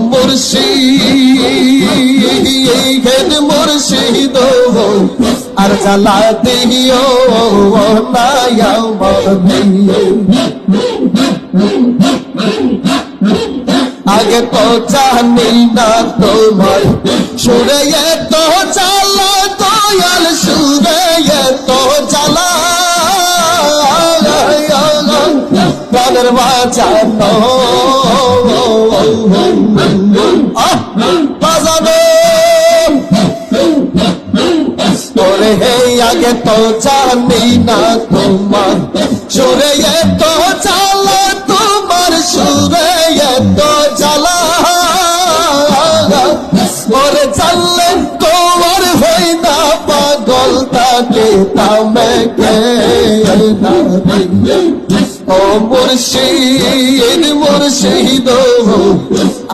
মুর্শিদ মুর্শিদ আর জ্বালা দিও না আমার আগে তো জানি না তোমার সুরে তো জ্বালা দয়াল সুরে তো জ্বালা প্রাণের বাঁচানো বাজানো তোরে হে আগে তো জানি না তোমার সুরে তো জ্বালা তোমার সুরে তো জ্বালা ওরে জানলে তোমার হই না পাগল তাকে তামে কে ও মুর্শিদ মুর্শিদ